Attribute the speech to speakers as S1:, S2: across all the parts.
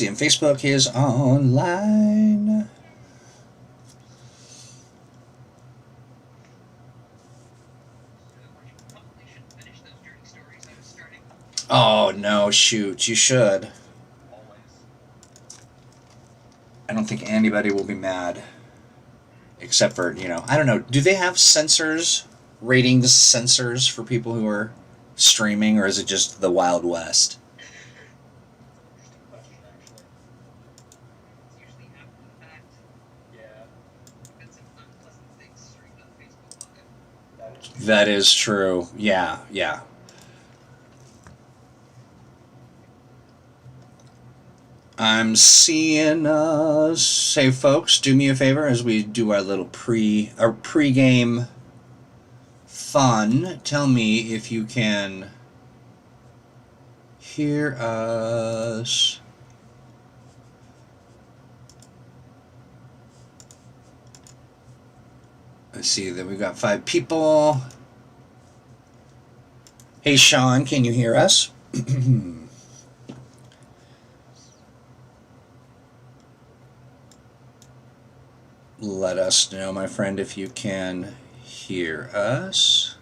S1: And Facebook is online. Oh no, shoot, you should. I don't think anybody will be mad. Except for, I don't know, do they have sensors, ratings sensors for people who are streaming, or is it just the Wild West? That is true. Yeah, yeah. I'm seeing us. Hey, folks, do me a favor as we do our little pre-game fun. Tell me if you can hear us. Let's see that we've got 5 people. Hey, Sean, can you hear us? Let us know, my friend, if you can hear us.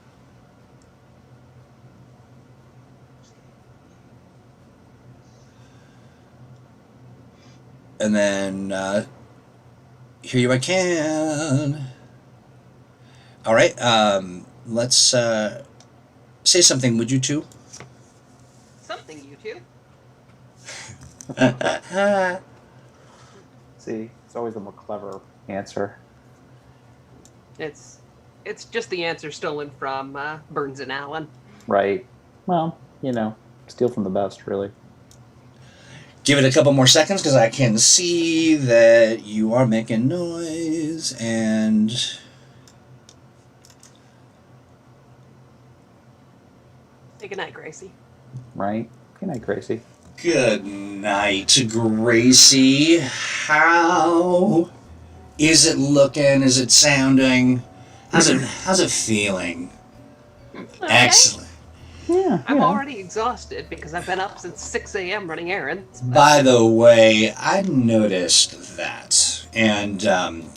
S1: And then, hear you I can. All right, let's say something, would you two?
S2: Something, you two.
S3: See, it's always the more clever answer.
S2: It's just the answer stolen from Burns and Allen.
S3: Right. Well, steal from the best, really.
S1: Give it a couple more seconds because I can see that you are making noise and...
S2: Say goodnight, Gracie.
S3: Right. Good night, Gracie.
S1: Good night, Gracie. How is it looking? Is it sounding? How's it feeling?
S2: Okay.
S1: Excellent.
S3: Yeah.
S2: I'm already exhausted because I've been up since 6 a.m. running errands.
S1: By the way, I noticed that. And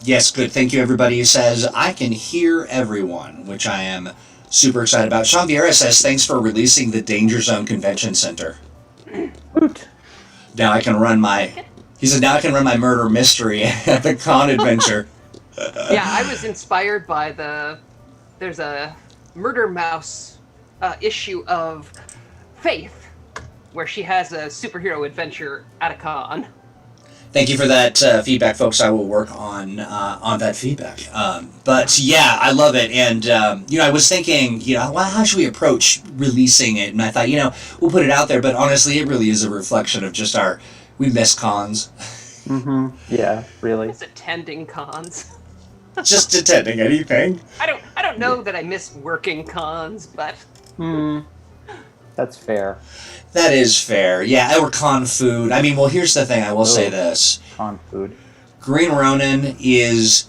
S1: yes, good. Thank you, everybody who says, I can hear everyone, which I am super excited about. Sean Vieira says, thanks for releasing the Danger Zone Convention Center.
S3: Woot.
S1: Now I can run my... He said, now I can run my murder mystery at the con adventure.
S2: Yeah, I was inspired by there's a Murder Mouse issue of Faith, where she has a superhero adventure at a con.
S1: Thank you for that feedback, folks. I will work on that feedback. But yeah, I love it. And, I was thinking, well, how should we approach releasing it? And I thought, we'll put it out there. But honestly, it really is a reflection of just we miss cons.
S3: Mm-hmm. Yeah, really.
S2: Just attending cons.
S1: Just attending anything.
S2: I don't know that I miss working cons, but...
S3: That's fair.
S1: That is fair. Yeah, or con food. I mean, well, here's the thing. I will say this.
S3: Con food.
S1: Green Ronin is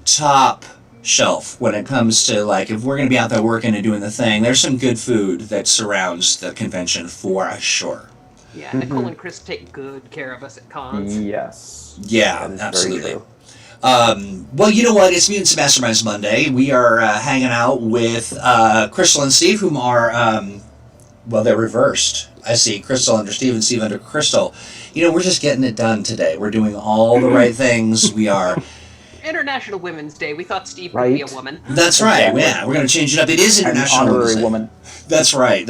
S1: top shelf when it comes to, if we're going to be out there working and doing the thing. There's some good food that surrounds the convention for sure.
S2: Yeah, Nicole and Chris take good care of us at cons.
S3: Yes.
S1: Yeah, absolutely. Well, you know what? It's Mutants Masterminds Monday. We are hanging out with Crystal and Steve, whom are, they're reversed. I see Crystal under Steve and Steve under Crystal. We're just getting it done today. We're doing all the right things. We are...
S2: International Women's Day. We thought Steve could be a woman.
S1: That's right. Yeah, we're going to change it up. It is International Women's Day.
S3: Woman.
S1: That's right.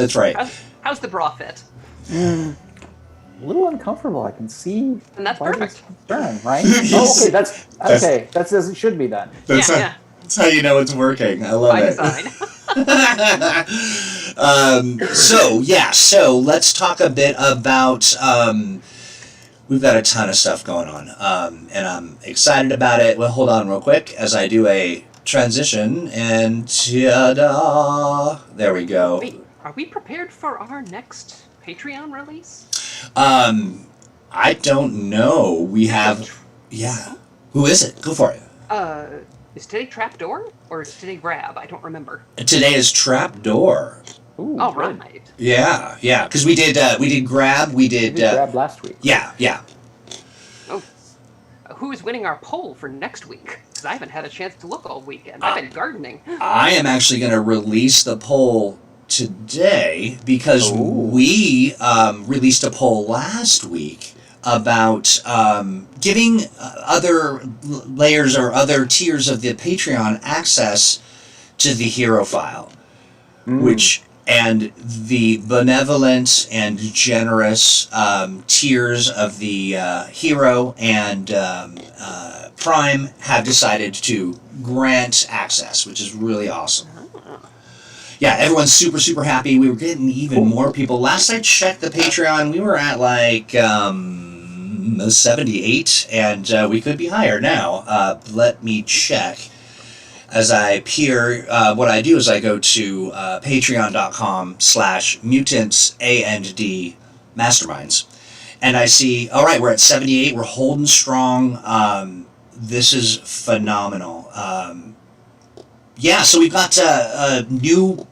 S2: How's the bra fit?
S3: A little uncomfortable. I can see.
S2: And that's perfect.
S3: Burn, right? Okay, that's okay. That's as it should be done.
S1: That's how you know it's working. I love it. So let's talk a bit about. We've got a ton of stuff going on, and I'm excited about it. Well, hold on real quick as I do a transition, and ta-da! There we go.
S2: Wait, are we prepared for our next Patreon release?
S1: I don't know. We have... Yeah. Who is it? Go for it.
S2: Is today Trapdoor? Or is today Grab? I don't remember.
S1: Today is Trapdoor.
S3: Ooh,
S2: right.
S1: Yeah. Because we did Grab. We did
S3: Grab last week.
S1: Yeah.
S2: who's winning our poll for next week, because I haven't had a chance to look all weekend. I've been gardening.
S1: I am actually going to release the poll today because we released a poll last week about giving other layers or other tiers of the Patreon access to the hero file, which and the benevolent and generous tiers of the hero and Prime have decided to grant access, which is really awesome. Yeah, everyone's super, super happy. We were getting even more people. Last I checked the Patreon, we were at like 78, and we could be higher now. Let me check. As I peer, what I do is I go to patreon.com/mutants and masterminds. And I see, all right, we're at 78. We're holding strong. This is phenomenal. Yeah, so we've got new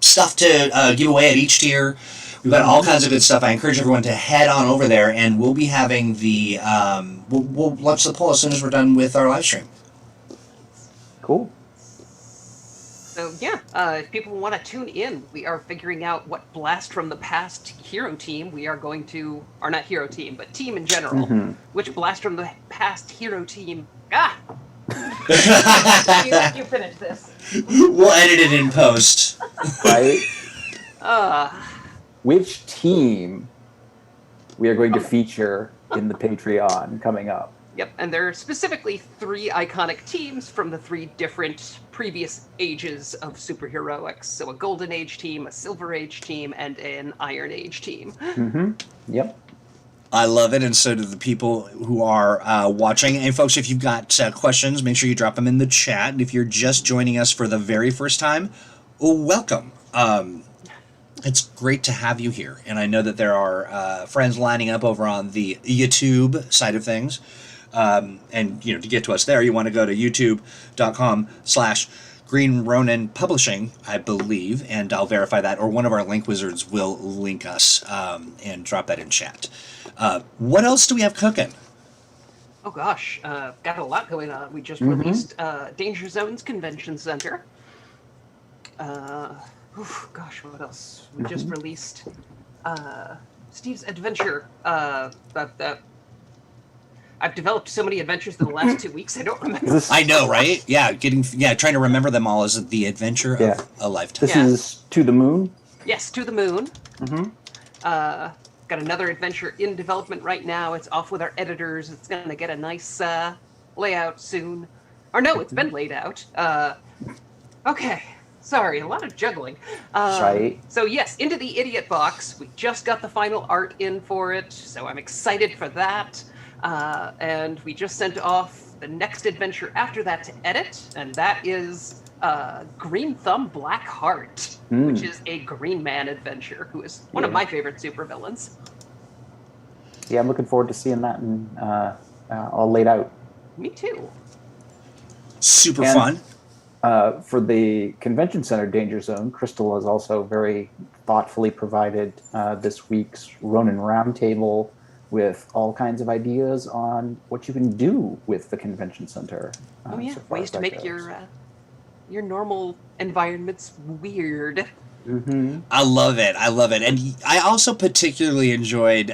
S1: stuff to give away at each tier. We've got all kinds of good stuff. I encourage everyone to head on over there, and we'll be having the we'll launch the poll as soon as we're done with our live stream.
S3: Cool.
S2: So yeah, if people want to tune in, we are figuring out what Blast from the Past hero team we are going to, or not hero team, but team in general. Which Blast from the Past hero team? You finish this.
S1: We'll edit it in post.
S3: Right? Which team we are going to feature in the Patreon coming up?
S2: Yep, and there are specifically 3 iconic teams from the 3 different previous ages of superheroics. So a Golden Age team, a Silver Age team, and an Iron Age team.
S3: Yep.
S1: I love it, and so do the people who are watching. And folks, if you've got questions, make sure you drop them in the chat. And if you're just joining us for the very first time, welcome. It's great to have you here. And I know that there are friends lining up over on the YouTube side of things. And, to get to us there, you want to go to youtube.com/Green Ronin Publishing, I believe, and I'll verify that, or one of our link wizards will link us and drop that in chat. What else do we have cooking?
S2: Oh gosh, got a lot going on. We just released Danger Zone's Convention Center. Gosh, what else? We just released Steve's Adventure. I've developed so many adventures in the last 2 weeks, I don't remember.
S1: I know, right? Yeah, trying to remember them all is the adventure of a lifetime.
S3: This is To the Moon?
S2: Yes, To the Moon. Got another adventure in development right now. It's off with our editors. It's going to get a nice layout soon. Or no, it's been laid out. Okay. Sorry, a lot of juggling.
S3: Right.
S2: So yes, Into the Idiot Box. We just got the final art in for it, so I'm excited for that. And we just sent off the next adventure after that to edit, and that is Green Thumb Black Heart, which is a Green Man adventure, who is one of my favorite supervillains.
S3: Yeah, I'm looking forward to seeing that and all laid out.
S2: Me too.
S1: Super fun.
S3: For the Convention Center Danger Zone, Crystal has also very thoughtfully provided this week's Ronin Roundtable with all kinds of ideas on what you can do with the Convention Center.
S2: Ways to make your normal environments weird.
S1: I love it. And I also particularly enjoyed,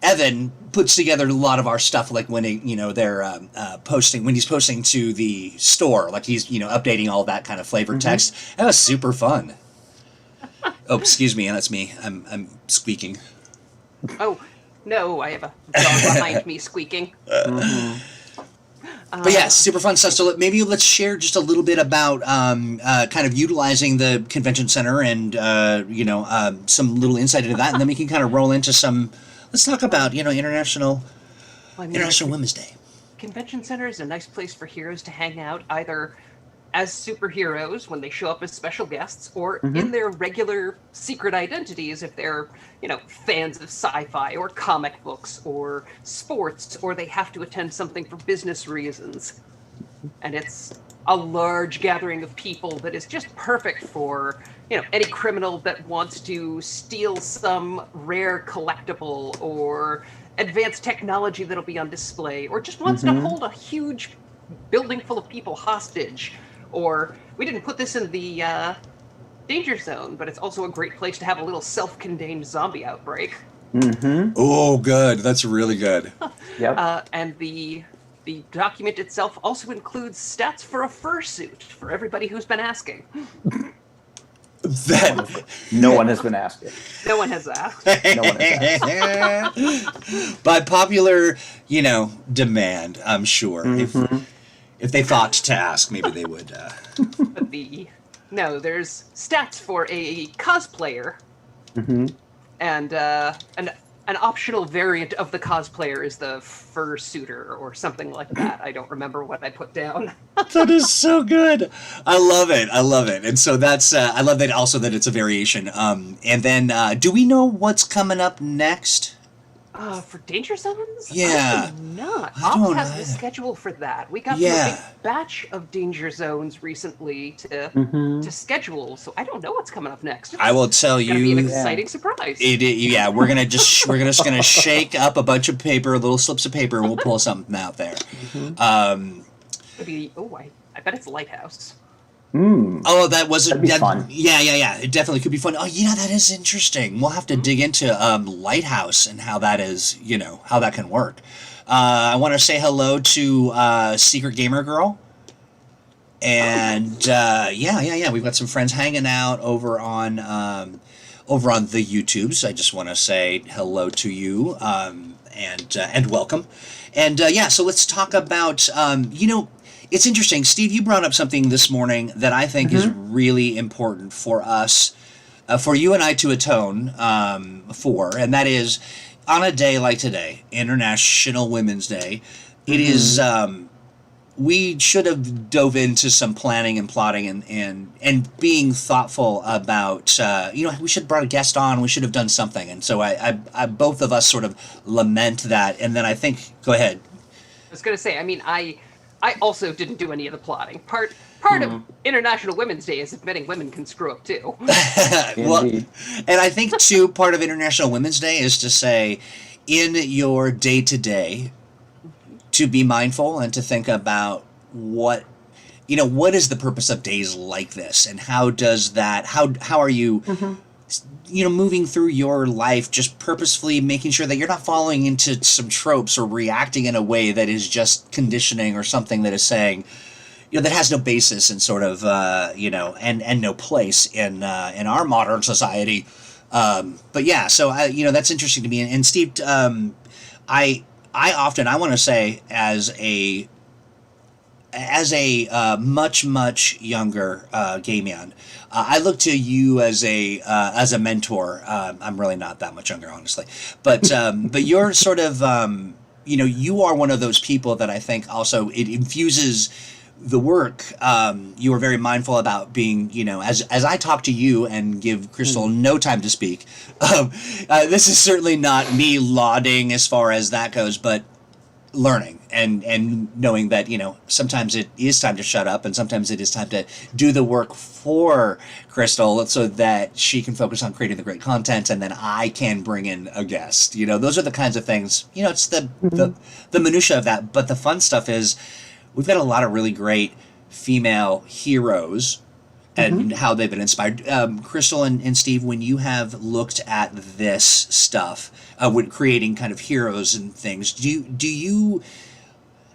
S1: Evan puts together a lot of our stuff, like when they're posting, when he's posting to the store, like he's updating all that kind of flavored text. That was super fun. Oh, excuse me, that's me. I'm squeaking.
S2: Oh no, I have a dog behind me squeaking.
S1: But yeah, super fun stuff. So maybe let's share just a little bit about kind of utilizing the convention center and some little insight into that, and then we can kind of roll into some. Let's talk about International Women's Day.
S2: Convention center is a nice place for heroes to hang out, either as superheroes when they show up as special guests, or in their regular secret identities if they're fans of sci-fi or comic books or sports, or they have to attend something for business reasons. And it's a large gathering of people that is just perfect for any criminal that wants to steal some rare collectible or advanced technology that'll be on display, or just wants to hold a huge building full of people hostage. Or we didn't put this in the danger zone, but it's also a great place to have a little self-contained zombie outbreak.
S1: Oh, good. That's really good.
S3: Yep.
S2: And the document itself also includes stats for a fursuit for everybody who's been asking.
S1: That
S3: No one has been asking.
S2: No one has asked.
S3: No one has asked.
S1: by popular, demand, I'm sure. If they thought to ask, maybe they would.
S2: But there's stats for a cosplayer, and an optional variant of the cosplayer is the fursuiter or something like that. I don't remember what I put down.
S1: That is so good. I love it. And so that's I love that also that it's a variation. And then do we know what's coming up next?
S2: For Danger Zones?
S1: Yeah.
S2: I do not.
S1: I don't
S2: Ops has
S1: either.
S2: the schedule for that. We got a big batch of Danger Zones recently to schedule, so I don't know what's coming up next.
S1: I will tell
S2: It's gonna be an
S1: you.
S2: exciting surprise.
S1: We're just gonna shake up a bunch of paper, little slips of paper, and we'll pull something out there.
S2: Maybe, I bet it's Lighthouse.
S1: Oh, that'd
S3: be fun.
S1: Yeah. It definitely could be fun. Oh, that is interesting. We'll have to dig into Lighthouse and how that is, how that can work. I want to say hello to Secret Gamer Girl. And we've got some friends hanging out over on the YouTubes. I just want to say hello to you and welcome. And so let's talk about it's interesting, Steve. You brought up something this morning that I think is really important for us, for you and I to atone for, and that is on a day like today, International Women's Day. It is. We should have dove into some planning and plotting and being thoughtful about. We should have brought a guest on. We should have done something, and so I both of us sort of lament that. And then I think, go ahead.
S2: I was going to say, I also didn't do any of the plotting. Part of International Women's Day is admitting women can screw up too.
S1: Well, and I think too, part of International Women's Day is to say, in your day-to-day, to be mindful and to think about what is the purpose of days like this, and how does that, how are you, moving through your life, just purposefully making sure that you're not falling into some tropes or reacting in a way that is just conditioning or something that is saying, that has no basis in sort of, and no place in our modern society. But yeah, so that's interesting to me. And Steve, I want to say as a much younger gay man, I look to you as a mentor. I'm really not that much younger, honestly, but you're sort of you are one of those people that I think also it infuses the work. You are very mindful about being, as I talk to you and give Crystal no time to speak. This is certainly not me lauding as far as that goes, but learning and knowing that sometimes it is time to shut up and sometimes it is time to do the work for Crystal so that she can focus on creating the great content, and then I can bring in a guest. Those are the kinds of things. It's the minutia of that, but the fun stuff is we've got a lot of really great female heroes and how they've been inspired. Crystal and Steve, when you have looked at this stuff, when creating kind of heroes and things, do you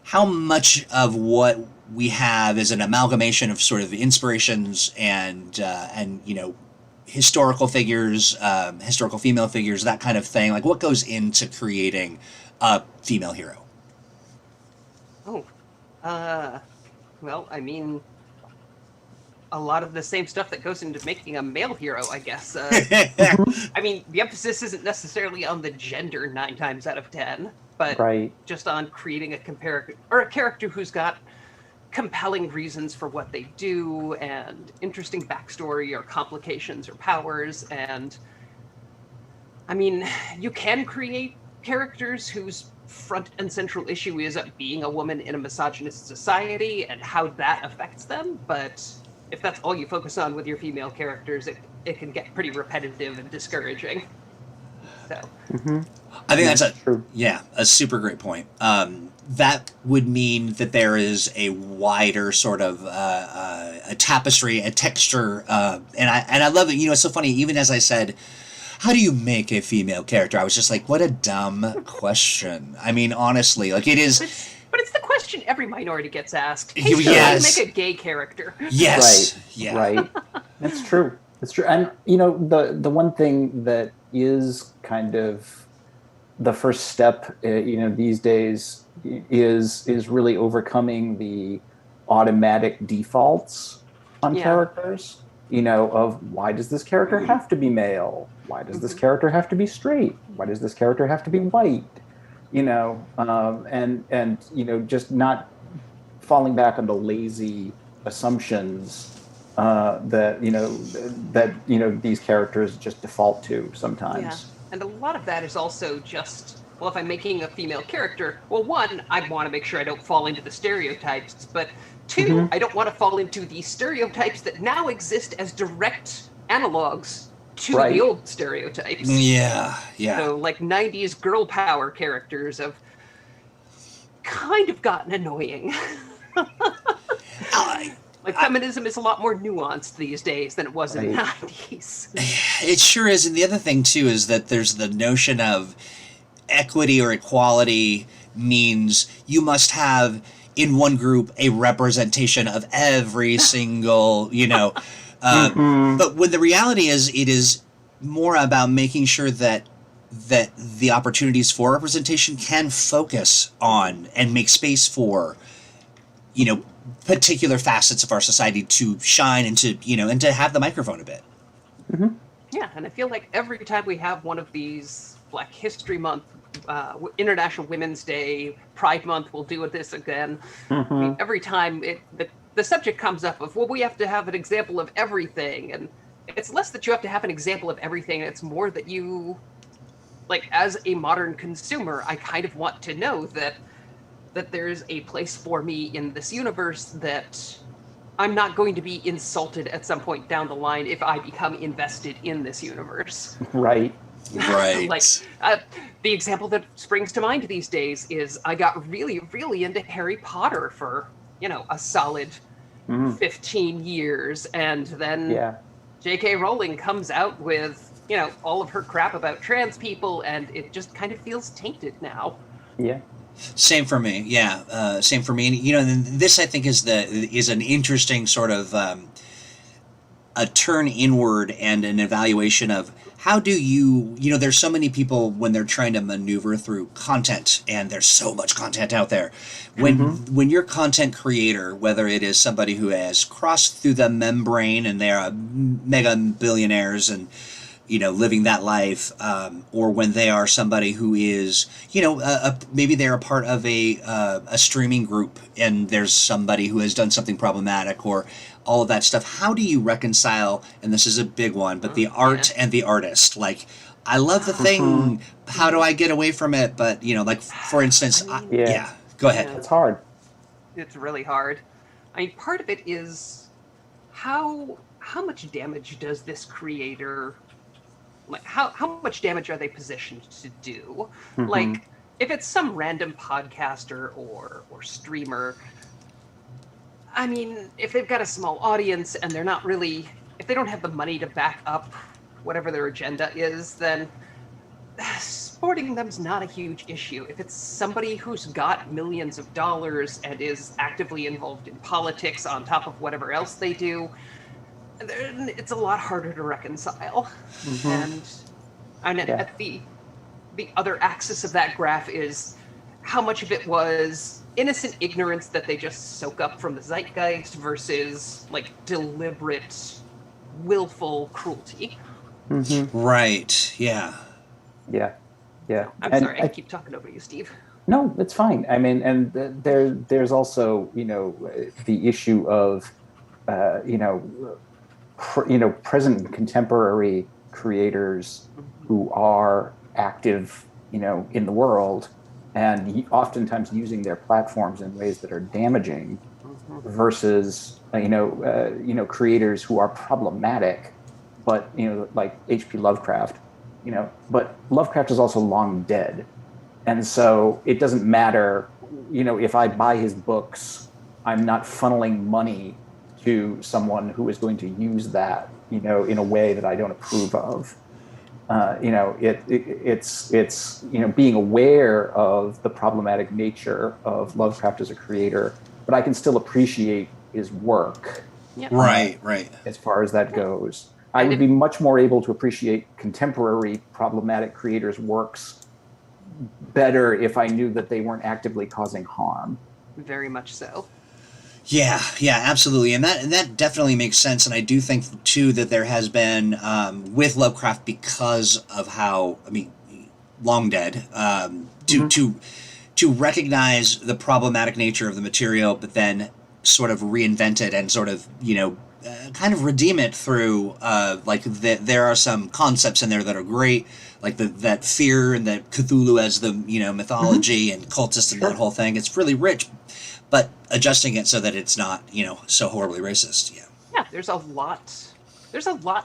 S1: how much of what we have is an amalgamation of sort of inspirations and historical figures, historical female figures, that kind of thing? Like, what goes into creating a female hero?
S2: Well, a lot of the same stuff that goes into making a male hero, I guess. The emphasis isn't necessarily on the gender 9 times out of 10, but just on creating a character who's got compelling reasons for what they do and interesting backstory or complications or powers. And you can create characters whose front and central issue is being a woman in a misogynist society and how that affects them, but if that's all you focus on with your female characters, it can get pretty repetitive and discouraging. So
S1: I think that's
S3: true.
S1: a super great point. That would mean that there is a wider sort of a tapestry, a texture, and I love it. It's so funny. Even as I said, how do you make a female character? I was just like, what a dumb question. I mean, honestly, like it is.
S2: But it's the question every minority gets asked. Hey,
S1: Yes.
S2: how do you make a gay character?
S1: Yes.
S3: Right.
S1: Yeah.
S3: Right. That's true. That's true. And the one thing that is kind of the first step, these days is really overcoming the automatic defaults on characters. Of why does this character have to be male? Why does this character have to be straight? Why does this character have to be white? Just not falling back on the lazy assumptions that these characters just default to sometimes.
S2: Yeah, and a lot of that is also just, well, if I'm making a female character, well, one, I want to make sure I don't fall into the stereotypes, but two, I don't want to fall into the stereotypes that now exist as direct analogs to the old stereotypes.
S1: Yeah.
S2: So, like 90s girl power characters have kind of gotten annoying. Feminism is a lot more nuanced these days than it was in the 90s.
S1: It sure is. And the other thing, too, is that there's the notion of equity or equality means you must have in one group a representation of every single, but when the reality is, it is more about making sure that the opportunities for representation can focus on and make space for, particular facets of our society to shine and to have the microphone a bit.
S2: Yeah, and I feel like every time we have one of these Black History Month, International Women's Day, Pride Month, we'll do this again. I mean, every time the subject comes up of, well, we have to have an example of everything, and it's less that you have to have an example of everything, it's more that you, like, as a modern consumer, I kind of want to know that there's a place for me in this universe, that I'm not going to be insulted at some point down the line if I become invested in this universe.
S3: Right.
S2: Like, the example that springs to mind these days is I got really, really into Harry Potter for, a solid 15 years. And then J.K. Rowling comes out with, all of her crap about trans people, and it just kind of feels tainted now.
S3: Yeah.
S1: Same for me. Yeah. Same for me. And, this I think is an interesting sort of a turn inward and an evaluation of how do you, there's so many people when they're trying to maneuver through content, and there's so much content out there. When you're a content creator, whether it is somebody who has crossed through the membrane and they are mega billionaires and, living that life, or when they are somebody who is, maybe they're a part of a streaming group and there's somebody who has done something problematic or all of that stuff. How do you reconcile, and this is a big one, but the art and the artist? Like, I love the thing, how do I get away from it? But, like, for instance, go ahead.
S3: It's hard.
S2: It's really hard. I mean, part of it is how much damage does this creator, like, how much damage are they positioned to do? Like, if it's some random podcaster or streamer, I mean, if they've got a small audience and they're not really, if they don't have the money to back up whatever their agenda is, then supporting them's not a huge issue. If it's somebody who's got millions of dollars and is actively involved in politics on top of whatever else they do, it's a lot harder to reconcile. And at the other axis of that graph is how much of it was innocent ignorance that they just soak up from the zeitgeist versus, like, deliberate, willful cruelty.
S1: Right. Yeah.
S2: I'm sorry, I keep talking over you, Steve.
S3: No, it's fine. I mean, and there's also, the issue of, present contemporary creators who are active, in the world, and oftentimes using their platforms in ways that are damaging versus creators who are problematic, but like H.P. Lovecraft, but Lovecraft is also long dead, and so it doesn't matter, if I buy his books, I'm not funneling money to someone who is going to use that, in a way that I don't approve of. It's being aware of the problematic nature of Lovecraft as a creator, but I can still appreciate his work.
S2: Yep.
S1: Right.
S3: As far as that goes, I would be much more able to appreciate contemporary problematic creators' works better if I knew that they weren't actively causing harm.
S2: Very much so.
S1: Yeah, absolutely, and that definitely makes sense. And I do think too that there has been with Lovecraft, because of how, long dead, to recognize the problematic nature of the material, but then sort of reinvent it and sort of kind of redeem it through there are some concepts in there that are great, like that fear and that Cthulhu as the mythology and cultist and that whole thing. It's really rich, but adjusting it so that it's not so horribly racist.
S2: Yeah, there's a lot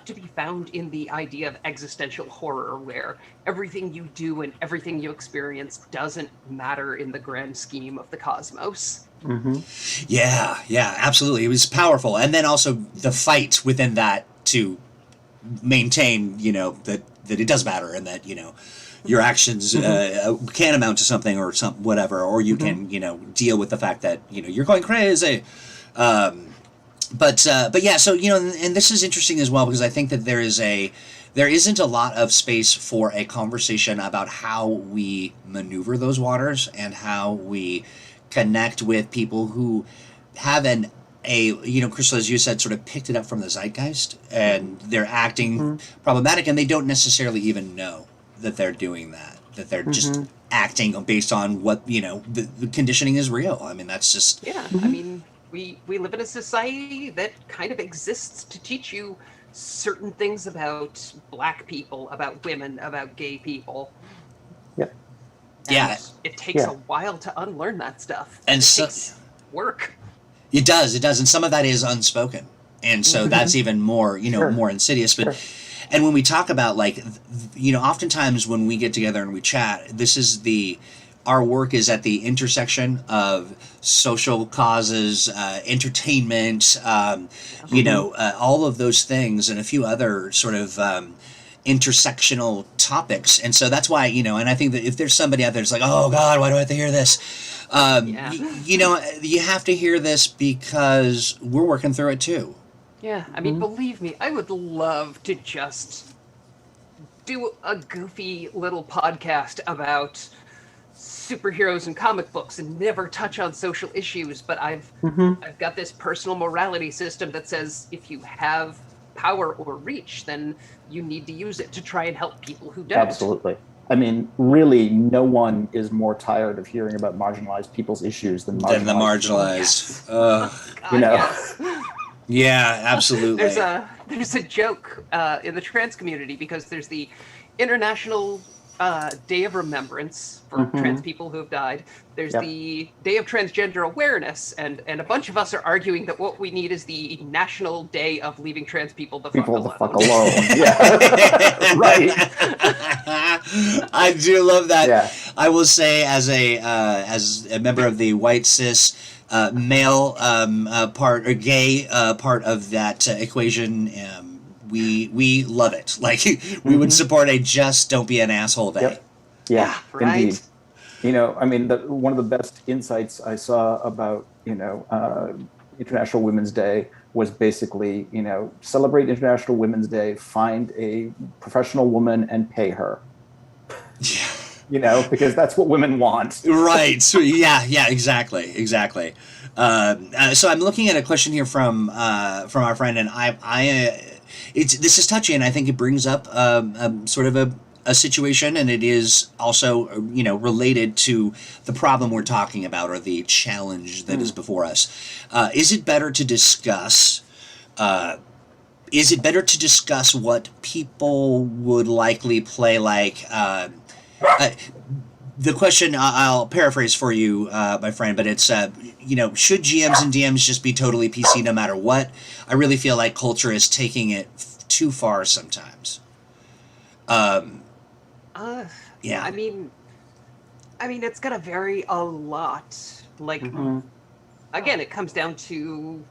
S2: to be found in the idea of existential horror, where everything you do and everything you experience doesn't matter in the grand scheme of the cosmos.
S1: Yeah, absolutely. It was powerful, and then also the fight within that to maintain that it does matter, and that your actions can amount to something or whatever, or you can deal with the fact that you're going crazy. But yeah, so and this is interesting as well, because I think that there isn't a lot of space for a conversation about how we maneuver those waters and how we connect with people who have Crystal, as you said, sort of picked it up from the zeitgeist, and they're acting problematic, and they don't necessarily even know that they're doing that they're just acting based on what the conditioning is real. That's just
S2: we live in a society that kind of exists to teach you certain things about Black people, about women, about gay people.
S3: Yep.
S2: And it takes a while to unlearn that stuff.
S1: And
S2: it takes work.
S1: It does, and some of that is unspoken, and so that's even more more insidious. But and when we talk about oftentimes when we get together and we chat, our work is at the intersection of social causes, entertainment, all of those things, and a few other sort of intersectional topics. And so that's why, and I think that if there's somebody out there that's like, oh God, why do I have to hear this? You have to hear this because we're working through it too.
S2: Yeah, believe me, I would love to just do a goofy little podcast about superheroes and comic books and never touch on social issues, but I've got this personal morality system that says if you have power or reach, then you need to use it to try and help people who don't.
S3: Absolutely. Really, no one is more tired of hearing about marginalized people's issues than the
S1: marginalized.
S2: Yes.
S1: Yeah, absolutely.
S2: There's a joke in the trans community, because there's the International Day of Remembrance for trans people who have died. There's the Day of Transgender Awareness, and a bunch of us are arguing that what we need is the National Day of Leaving Trans People the fuck alone.
S3: Yeah. Right.
S1: I do love that.
S3: Yeah.
S1: I will say, as a member of the white cis male part or gay part of that equation, we love it. We would support a just don't be an asshole day.
S3: Yep. Yeah,
S2: right.
S3: Indeed. One of the best insights I saw about International Women's Day was basically celebrate International Women's Day, find a professional woman and pay her. Because that's what women want. Right.
S1: So yeah, exactly. So I'm looking at a question here from our friend, and this is touchy, and I think it brings up sort of a situation, and it is also related to the problem we're talking about, or the challenge that is before us. Is it better to discuss what people would likely play the question I'll paraphrase for you, my friend, but it's should GMs and DMs just be totally PC no matter what? I really feel like culture is taking it too far sometimes.
S2: Uh,
S1: Yeah.
S2: I mean, it's gonna vary a lot. Like, again, it comes down to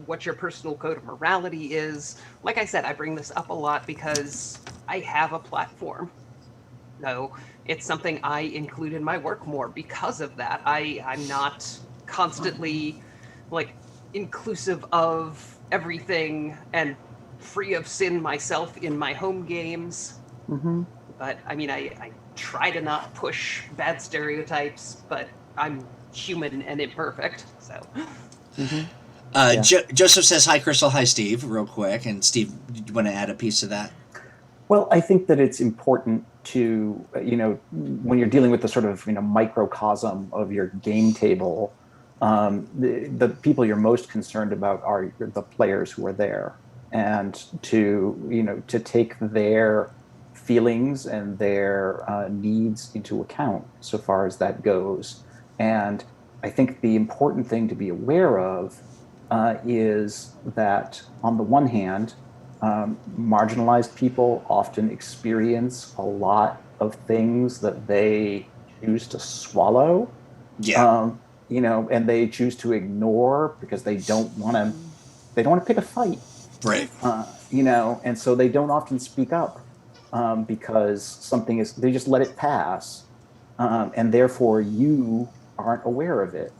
S2: what your personal code of morality is. Like I said, I bring this up a lot because I have a platform. No, it's something I include in my work more because of that. I'm not constantly like inclusive of everything and free of sin myself in my home games. But I mean, I try to not push bad stereotypes, but I'm human and imperfect, so.
S3: Yeah.
S1: Joseph says, hi, Crystal. Hi, Steve, real quick. And Steve, do you want to add a piece to that?
S3: Well, I think that it's important to, when you're dealing with the sort of, microcosm of your game table, the people you're most concerned about are the players who are there, and to take their feelings and their needs into account so far as that goes. And I think the important thing to be aware of is that on the one hand, marginalized people often experience a lot of things that they choose to swallow,
S1: Yeah.
S3: and they choose to ignore because they don't want to pick a fight,
S1: Right.
S3: and so they don't often speak up because they just let it pass, and therefore you aren't aware of it.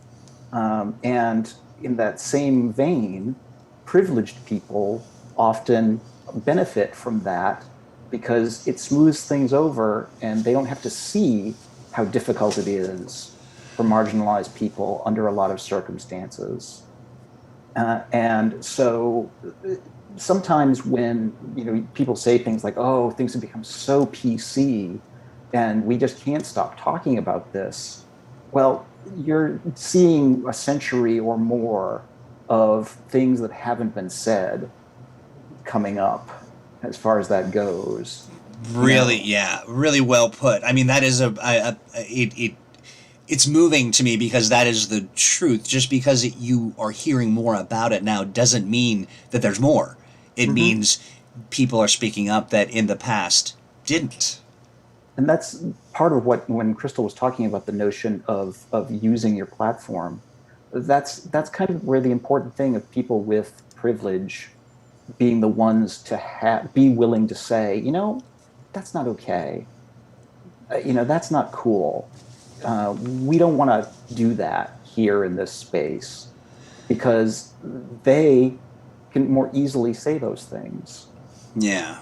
S3: And in that same vein, privileged people often benefit from that because it smooths things over and they don't have to see how difficult it is for marginalized people under a lot of circumstances. And so sometimes when people say things like, oh, things have become so PC and we just can't stop talking about this, well, you're seeing a century or more of things that haven't been said coming up as far as that goes.
S1: Really, yeah, really well put. I mean, that is it's moving to me because that is the truth. Just because you are hearing more about it now doesn't mean that there's more. It means people are speaking up that in the past didn't.
S3: And that's part of what, when Crystal was talking about the notion of using your platform, that's kind of where the important thing of people with privilege being the ones to be willing to say, that's not okay. That's not cool. We don't want to do that here in this space, because they can more easily say those things.
S1: Yeah.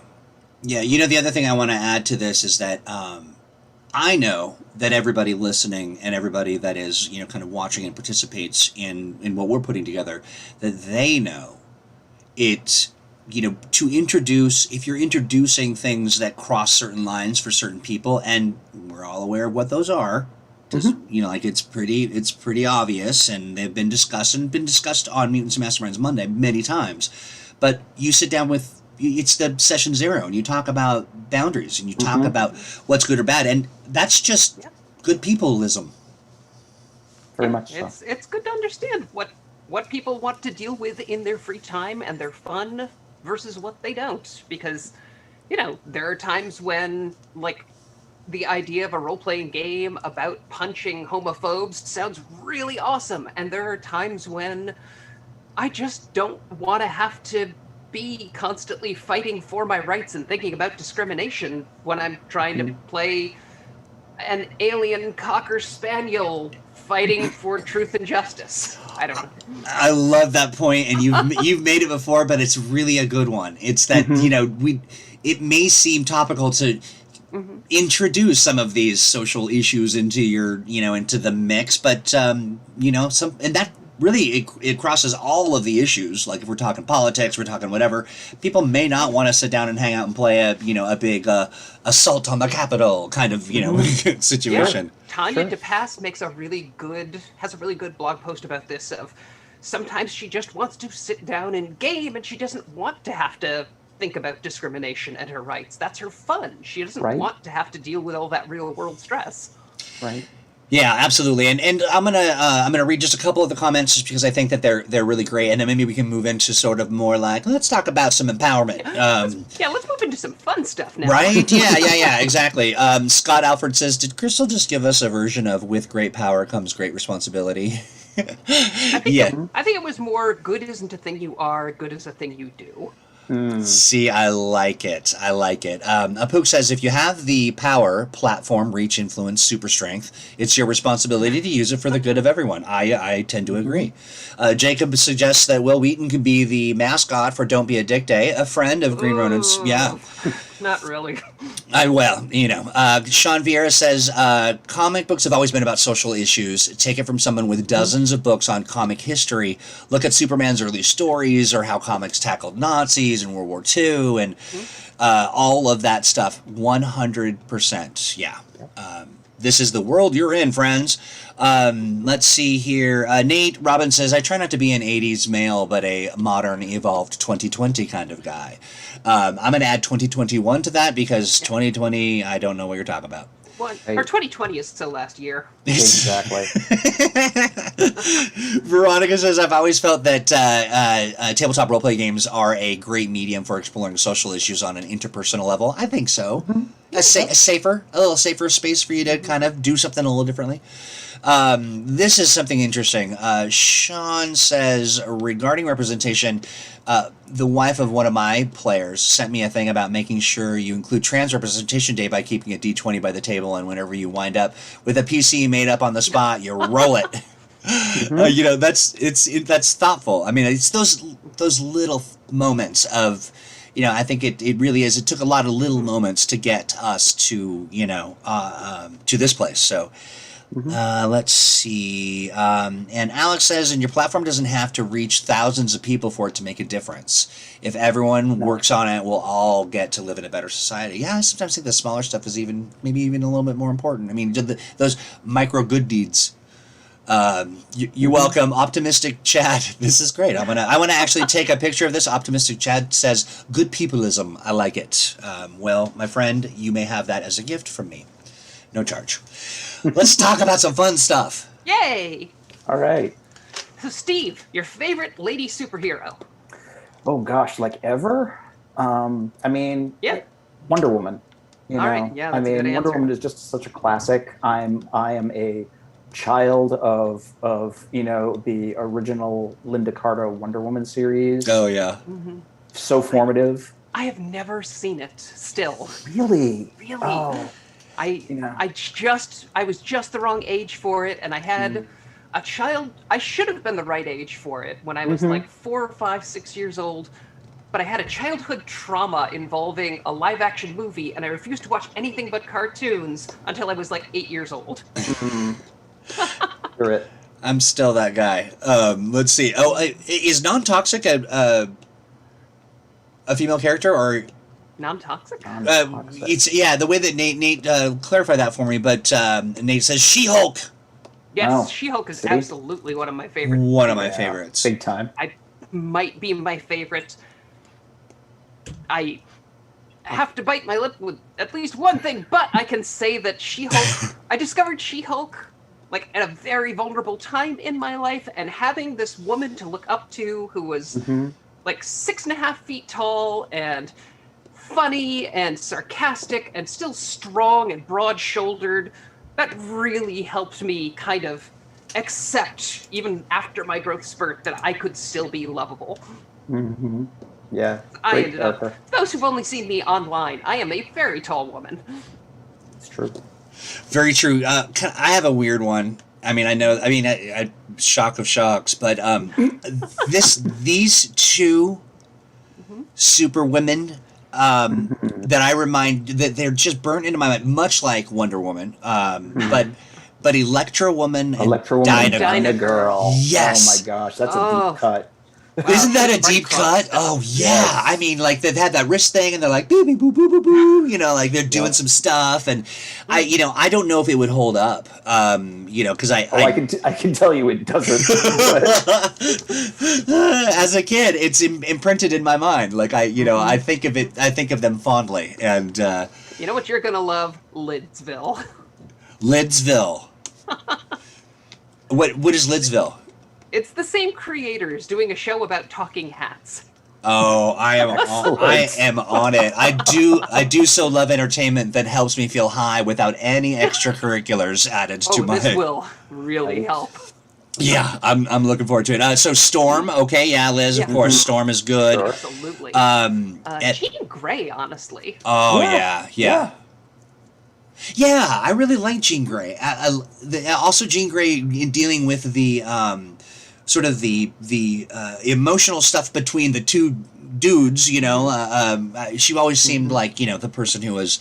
S1: Yeah, the other thing I want to add to this is that I know that everybody listening and everybody that is, kind of watching and participates in what we're putting together, that they know it, to introduce, if you're introducing things that cross certain lines for certain people, and we're all aware of what those are, like it's pretty obvious, and they've been discussed on Mutants and Masterminds Monday many times. But you sit down with, it's the session 0, and you talk about boundaries, and you talk about what's good or bad, and that's just good peopleism.
S3: Very much so.
S2: It's good to understand what people want to deal with in their free time and their fun versus what they don't, because there are times when, like, the idea of a role-playing game about punching homophobes sounds really awesome, and there are times when I just don't want to have to be constantly fighting for my rights and thinking about discrimination when I'm trying to play an alien cocker spaniel fighting for truth and justice. I don't know.
S1: I love that point, and you've made it before, but it's really a good one. It's that it may seem topical to introduce some of these social issues into your into the mix, but and that really it crosses all of the issues. Like if we're talking politics, we're talking whatever, people may not want to sit down and hang out and play a big assault on the Capitol kind of situation.
S2: Yeah. Tanya DePass has a really good blog post about this. Of sometimes she just wants to sit down and game, and she doesn't want to have to think about discrimination and her rights. That's her fun. She doesn't want to have to deal with all that real world stress.
S3: Right.
S1: Yeah, absolutely, and I'm gonna read just a couple of the comments just because I think that they're really great, and then maybe we can move into sort of more like let's talk about some empowerment.
S2: Let's move into some fun stuff now.
S1: Right? Yeah, exactly. Scott Alfred says, "Did Crystal just give us a version of with great power comes great responsibility?"
S2: I think it was more good isn't a thing you are, good is a thing you do.
S1: See, I like it. Apook says, if you have the power, platform, reach, influence, super strength, it's your responsibility to use it for the good of everyone. I tend to agree. Jacob suggests that Will Wheaton can be the mascot for Don't Be a Dick Day, a friend of Green Ronan's. Yeah.
S2: Not really.
S1: Sean Vieira says, comic books have always been about social issues. Take it from someone with dozens of books on comic history. Look at Superman's early stories or how comics tackled Nazis in World War II and all of that stuff. 100%. Yeah. This is the world you're in, friends. Let's see here. Nate Robin says, I try not to be an 80s male, but a modern, evolved 2020 kind of guy. I'm going to add 2021 to that because 2020, I don't know what you're talking about.
S2: Or 2020 is still last year.
S3: Exactly.
S1: Veronica says, I've always felt that tabletop roleplay games are a great medium for exploring social issues on an interpersonal level. I think so. Mm-hmm. A little safer space for you to kind of do something a little differently. This is something interesting. Sean says, regarding representation, the wife of one of my players sent me a thing about making sure you include Trans Representation Day by keeping a D20 by the table, and whenever you wind up with a PC made up on the spot, you roll it. That's thoughtful. I mean, it's those little moments of, I think it really is. It took a lot of little moments to get us to to this place. So. Let's see. And Alex says, and your platform doesn't have to reach thousands of people for it to make a difference. If everyone works on it, we'll all get to live in a better society. Yeah, I sometimes think the smaller stuff is maybe even a little bit more important. I mean, those micro good deeds. You're welcome. Optimistic Chad. This is great. I want to actually take a picture of this. Optimistic Chad says, good peopleism. I like it. Well, my friend, you may have that as a gift from me. No charge. Let's talk about some fun stuff.
S2: Yay!
S3: All right.
S2: So, Steve, your favorite lady superhero?
S3: Oh gosh, like ever? I mean, Wonder Woman.
S2: All right, yeah, that's a good
S3: Wonder
S2: answer.
S3: Woman is just such a classic. I am a child of the original Linda Carter Wonder Woman series.
S1: Oh yeah.
S2: Mm-hmm.
S3: So formative.
S2: I have never seen it. Still.
S3: Really?
S2: Oh. I was just the wrong age for it, and I had a child. I should have been the right age for it when I was like 4 or 5, 6 years old. But I had a childhood trauma involving a live-action movie, and I refused to watch anything but cartoons until I was like 8 years old.
S3: You're it.
S1: I'm still that guy. Let's see. Oh, is non-toxic a female character or?
S2: Non-toxic?
S1: It's the way that Nate clarified that for me, but Nate says She-Hulk.
S2: Yes,
S3: Wow.
S2: She-Hulk is absolutely one of my favorites.
S1: One of my favorites.
S3: Big time.
S2: I might be my favorite. I have to bite my lip with at least one thing, but I can say that She-Hulk, I discovered She-Hulk like at a very vulnerable time in my life, and having this woman to look up to who was like 6.5 feet tall and funny and sarcastic and still strong and broad-shouldered, that really helped me kind of accept, even after my growth spurt, that I could still be lovable.
S3: Mm-hmm. Yeah.
S2: I ended up, those who've only seen me online, I am a very tall woman.
S3: It's true.
S1: Very true. I have a weird one. I shock of shocks, but these two super women that I remind that they're just burnt into my mind, much like Wonder Woman. But Electra Woman and
S3: Dinah Girl.
S1: Yes.
S3: Oh my gosh, that's a deep cut.
S1: Wow. Isn't that a deep cut? Oh yeah. Yes. I mean, like they've had that wrist thing, and they're like boo boo boo boo boo boo. Like they're doing some stuff, and I don't know if it would hold up. Because I
S3: can tell you it doesn't.
S1: As a kid, it's imprinted in my mind. Like I think of them fondly, and
S2: you know what you're gonna love? Lidsville.
S1: Lidsville. What is Lidsville?
S2: It's the same creators doing a show about talking hats.
S1: Oh, I am on it. I do so love entertainment that helps me feel high without any extracurriculars added to my.
S2: This will really help.
S1: Yeah, I'm looking forward to it. So Storm, okay, yeah, Liz, of course, Storm is good.
S3: Sure.
S2: Absolutely. Jean Grey, honestly.
S1: Oh yeah. Yeah, I really like Jean Grey. Also, Jean Grey in dealing with the sort of the emotional stuff between the two dudes. You know, she always seemed like the person who was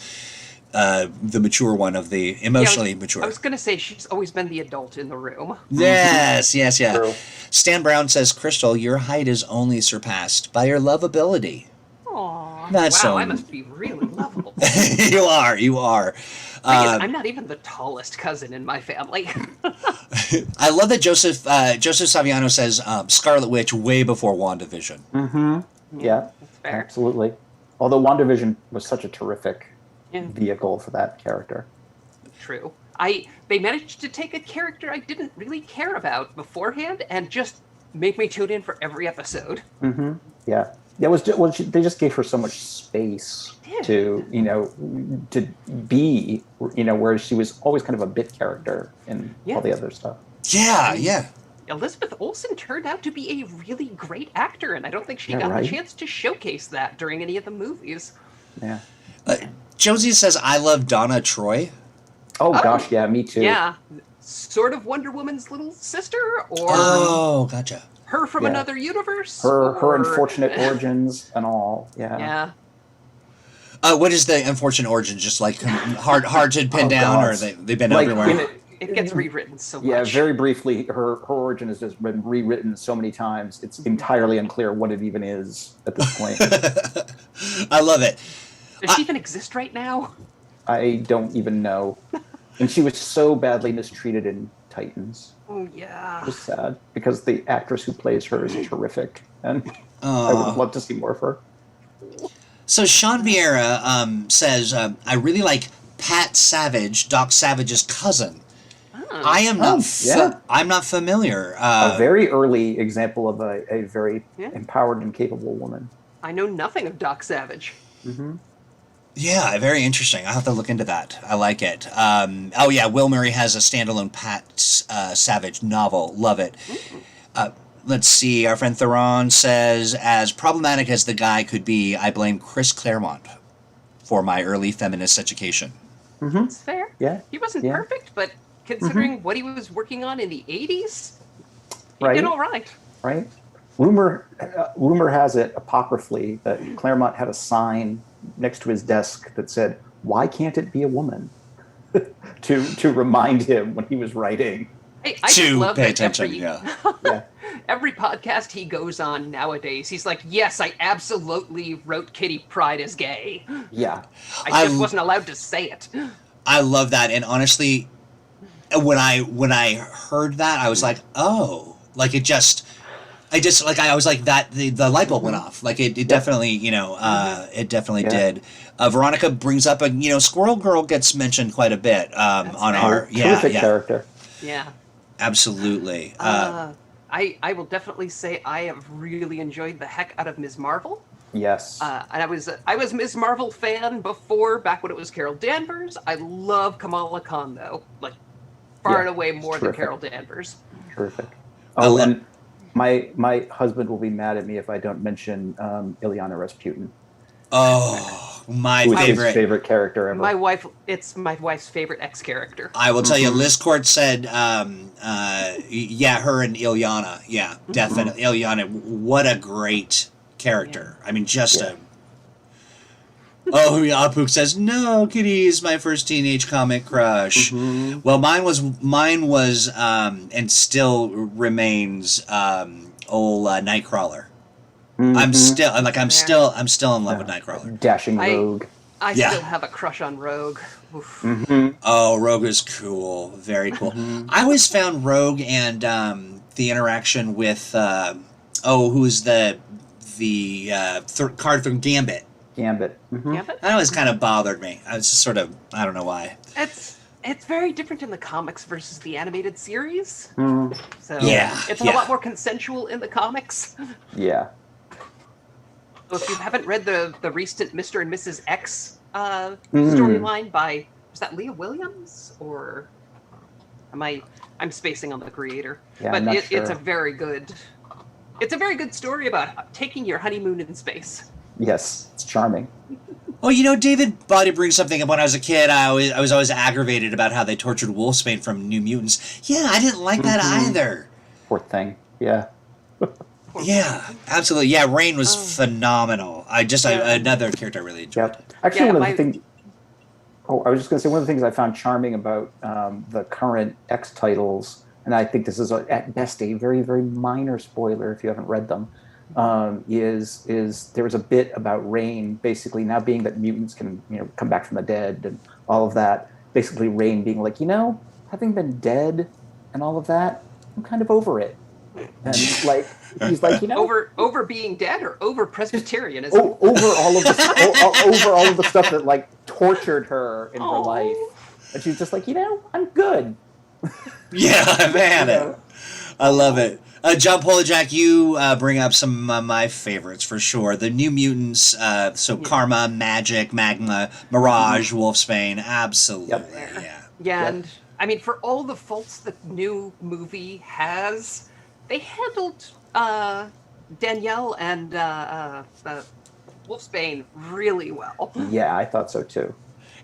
S1: the mature one of the emotionally mature.
S2: I was gonna say she's always been the adult in the room.
S1: Yes, yeah.
S3: True.
S1: Stan Brown says, "Crystal, your height is only surpassed by your lovability."
S2: Aww.
S1: That's
S2: wow,
S1: so-
S2: I must be really lovable.
S1: You are.
S2: I'm not even the tallest cousin in my family.
S1: I love that Joseph Saviano says Scarlet Witch way before WandaVision.
S3: Mm-hmm. Yeah,
S2: That's fair.
S3: absolutely. Although WandaVision was such a terrific
S2: Yeah.
S3: vehicle for that character.
S2: True. They managed to take a character I didn't really care about beforehand and just make me tune in for every episode.
S3: Mm-hmm. Yeah. That was they just gave her so much space to to be whereas she was always kind of a bit character in all the other stuff.
S1: Yeah.
S2: Elizabeth Olsen turned out to be a really great actor, and I don't think she got the chance to showcase that during any of the movies.
S3: Yeah.
S1: Josie says, "I love Donna Troy."
S3: Oh gosh, yeah, me too.
S2: Yeah, sort of Wonder Woman's little sister, or
S1: Gotcha.
S2: her from another universe.
S3: Her unfortunate origins and all. Yeah.
S2: Yeah.
S1: What is the unfortunate origin? Just like hard to pin down, or they've been everywhere?
S2: It gets rewritten so much.
S3: Yeah, very briefly, her origin has just been rewritten so many times. It's entirely unclear what it even is at this point.
S1: I love it.
S2: Does she even exist right now?
S3: I don't even know. And she was so badly mistreated in Titans.
S2: Oh, yeah.
S3: It was sad because the actress who plays her is terrific, and I would love to see more of her.
S1: So Sean Vieira says, "I really like Pat Savage, Doc Savage's cousin." I am not. I'm not familiar.
S3: A very early example of a very empowered and capable woman.
S2: I know nothing of Doc Savage.
S3: Mm-hmm.
S1: Yeah, very interesting. I'll have to look into that. I like it. Will Murray has a standalone Pat Savage novel. Love it. Let's see. Our friend Theron says, "As problematic as the guy could be, I blame Chris Claremont for my early feminist education."
S3: Mm-hmm.
S2: That's fair.
S3: Yeah.
S2: He wasn't perfect, but considering what he was working on in the 80s, he did all right.
S3: Right. Rumor has it apocryphally that Claremont had a sign next to his desk that said, "Why can't it be a woman?" to remind him when he was writing.
S2: Hey, I just love
S1: pay
S2: that
S1: attention.
S2: every podcast he goes on nowadays, he's like, "Yes, I absolutely wrote Kitty Pryde as gay.
S3: Yeah.
S2: I just wasn't allowed to say it."
S1: I love that, and honestly, when I heard that, I was like, "Oh!" Like it just. I was like that. The light bulb went off. Like it definitely, it definitely did. Veronica brings up Squirrel Girl gets mentioned quite a bit on our
S3: terrific character.
S2: Yeah,
S1: absolutely.
S2: I will definitely say I have really enjoyed the heck out of Ms. Marvel.
S3: Yes.
S2: And I was Ms. Marvel fan before, back when it was Carol Danvers. I love Kamala Khan though, like far and away more than Carol Danvers.
S3: Terrific. Oh, and my husband will be mad at me if I don't mention Ilyana Rasputin.
S1: Oh, my
S3: his favorite character ever.
S2: It's my wife's favorite X character.
S1: I will tell you, Liz Court said, her and Ilyana. Yeah, definitely. Ilyana, what a great character. I mean, just a... Oh, Apuk says, "No, Kitty is my first teenage comic crush." Mm-hmm. Well, mine was, and still remains, old Nightcrawler. Mm-hmm. I'm still in love with Nightcrawler.
S3: Dashing Rogue.
S2: I still have a crush on Rogue.
S1: Mm-hmm. Oh, Rogue is cool. Very cool. Mm-hmm. I always found Rogue and the interaction with who's the card from Gambit.
S3: Gambit. Mm-hmm.
S2: Gambit?
S1: That always kind of bothered me. I was just sort of, I don't know why.
S2: it's very different in the comics versus the animated series.
S3: Mm,
S2: So
S1: Yeah,
S2: it's a
S1: yeah.
S2: lot more consensual in the comics.
S3: yeah.
S2: So if you haven't read the recent Mr. and Mrs. X
S3: Mm.
S2: storyline by, was that Leah Williams, or I'm spacing on the creator?
S3: Yeah,
S2: But
S3: I'm not
S2: it's
S3: sure.
S2: a very good story about taking your honeymoon in space.
S3: Yes, it's charming.
S1: Well, David Body brings something up. When I was a kid, I was always aggravated about how they tortured Wolfsbane from New Mutants. Yeah, I didn't like that
S3: Mhm.
S1: either.
S3: Poor thing. Yeah.
S1: Yeah, absolutely. Yeah, Rain was
S2: Oh.
S1: phenomenal. Another character I really enjoyed.
S3: Yep. Actually,
S2: Yeah,
S3: one of the things. Oh, I was just going to say one of the things I found charming about the current X titles, and I think this is at best a very, very minor spoiler if you haven't read them, is there was a bit about Rain basically now being that mutants can come back from the dead and all of that. Basically, Rain being like, having been dead and all of that, I'm kind of over it. And like he's like,
S2: over being dead or over Presbyterianism.
S3: over all of the stuff that like tortured her in her life, and she's just like, I'm good.
S1: Yeah, man, I love it. John Polajak, you bring up some of my favorites for sure. The New Mutants, Karma, Magic, Magma, Mirage, Wolfsbane, absolutely,
S3: Yep.
S2: Yeah, and I mean, for all the faults the new movie has, they handled Danielle and Wolfsbane really well.
S3: Yeah, I thought so too.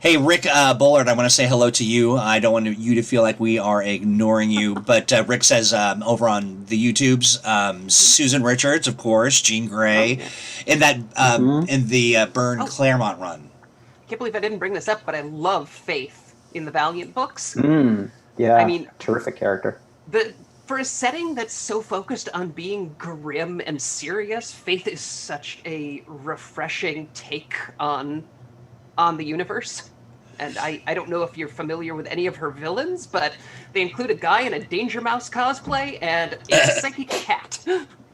S1: Hey, Rick Bullard, I want to say hello to you. I don't want you to feel like we are ignoring you, but Rick says over on the YouTubes, Susan Richards, of course, Jean Grey, in that in the Byrne Claremont run.
S2: I can't believe I didn't bring this up, but I love Faith in the Valiant books.
S3: Yeah,
S2: I mean,
S3: terrific character.
S2: For a setting that's so focused on being grim and serious, Faith is such a refreshing take on the universe. And I don't know if you're familiar with any of her villains, but they include a guy in a Danger Mouse cosplay and a psychic cat.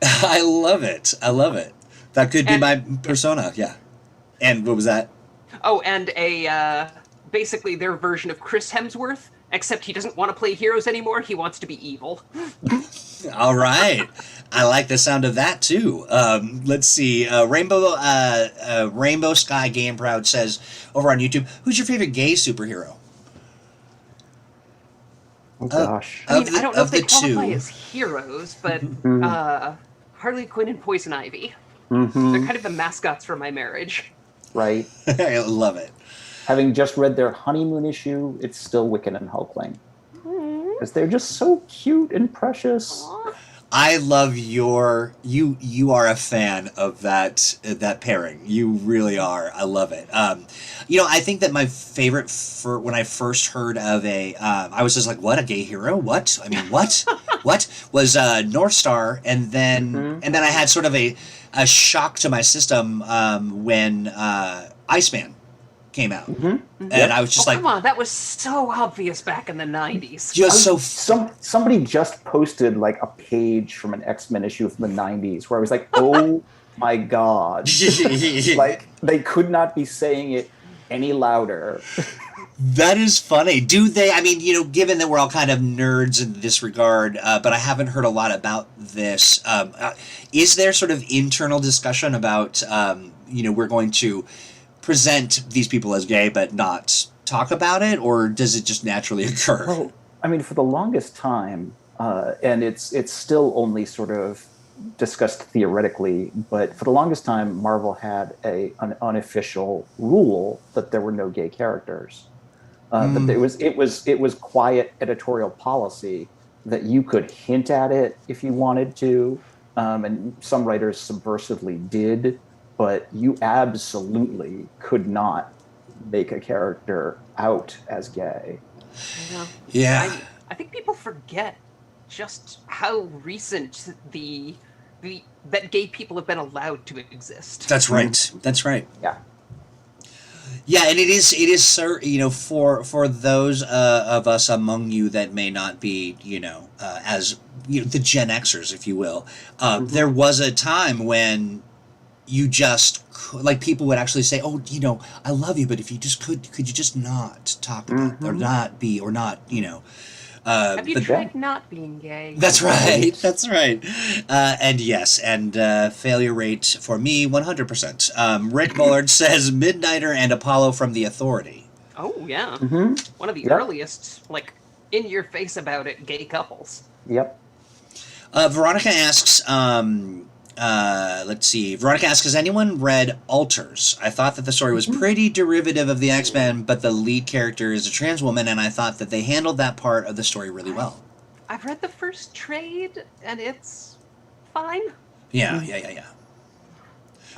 S1: I love it. That could be my persona, yeah. And what was that?
S2: Oh, and basically their version of Chris Hemsworth, except he doesn't want to play heroes anymore. He wants to be evil.
S1: All right. I like the sound of that, too. Let's see. Rainbow Sky Game Proud says over on YouTube, who's your favorite gay superhero?
S3: Oh, gosh.
S2: I mean, I don't know if they qualify as heroes, but Harley Quinn and Poison Ivy. They're kind of the mascots for my marriage.
S3: Right.
S1: I love it.
S3: Having just read their honeymoon issue, it's still Wiccan and Hulkling. Because they're just so cute and precious.
S1: I love you are a fan of that pairing. You really are. I love it. I think that my favorite for when I first heard of I was just like, what, a gay hero? What? I mean, what? What was North Star? And then I had sort of a shock to my system when Iceman came out, and I was just like,
S2: "Come on, that was so obvious back in the '90s."
S1: Just so
S3: somebody just posted like a page from an X-Men issue from the '90s where I was like, "Oh my god!" Like they could not be saying it any louder.
S1: That is funny. Do they? I mean, given that we're all kind of nerds in this regard, but I haven't heard a lot about this. Is there sort of internal discussion about, we're going to present these people as gay but not talk about it, or does it just naturally occur?
S3: Well, I mean, for the longest time, and it's still only sort of discussed theoretically, but for the longest time, Marvel had an unofficial rule that there were no gay characters. That it was quiet editorial policy that you could hint at it if you wanted to, and some writers subversively did. But you absolutely could not make a character out as gay.
S1: Yeah.
S2: I think people forget just how recent that gay people have been allowed to exist.
S1: That's right. That's right.
S3: Yeah.
S1: Yeah, and it is, for those of us among you that may not be, as the Gen Xers, if you will. There was a time when you just like people would actually say, "Oh, I love you, but if you just could you just not talk about or not be or not,
S2: Have you
S1: but
S2: tried not being gay?
S1: that's right. That's right. And yes, and failure rate for me 100%. Rick Bullard says Midnighter and Apollo from The Authority.
S2: Oh yeah, one of the
S3: Yep.
S2: earliest, like in your face about it, gay couples.
S3: Yep.
S1: Veronica asks, let's see. Veronica asks, has anyone read Alters? I thought that the story was pretty derivative of the X-Men, but the lead character is a trans woman, and I thought that they handled that part of the story really well.
S2: I've read the first trade, and it's fine.
S1: Yeah.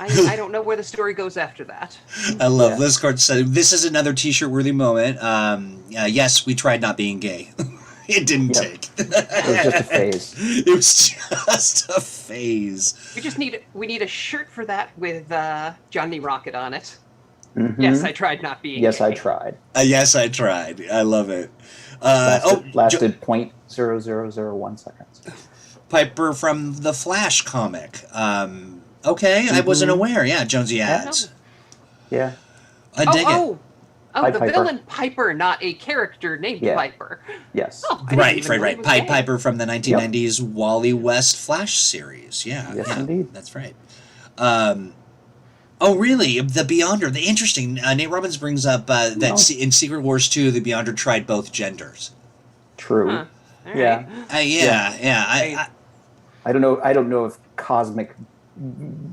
S2: I don't know where the story goes after that.
S1: I love Liz Court said, this is another t-shirt worthy moment. Yes, we tried not being gay. It didn't take.
S3: It was just a phase.
S1: It was just a phase.
S2: We need a shirt for that with Johnny Rocket on it.
S3: Mm-hmm.
S2: Yes, I tried not being
S3: Yes,
S2: gay.
S3: I tried.
S1: Yes, I tried. I love it.
S3: Lasted 0.0001 seconds.
S1: Piper from the Flash comic. Okay, I wasn't aware. Yeah, Jonesy ads.
S3: Yeah.
S1: I dig it.
S3: Hi,
S2: the
S3: Piper.
S2: villain Piper, not a character named Piper.
S3: Yes.
S2: Oh, I didn't even know he
S1: Right.
S2: was
S1: Pied
S2: gay.
S1: Piper from the 1990s Wally West Flash series. Yeah.
S3: Yes,
S1: yeah,
S3: indeed.
S1: That's right. Oh, really? The Beyonder. The interesting. Nate Robbins brings up that in Secret Wars 2, the Beyonder tried both genders.
S3: True.
S2: Huh. All
S3: Yeah.
S2: right.
S3: I don't know if cosmic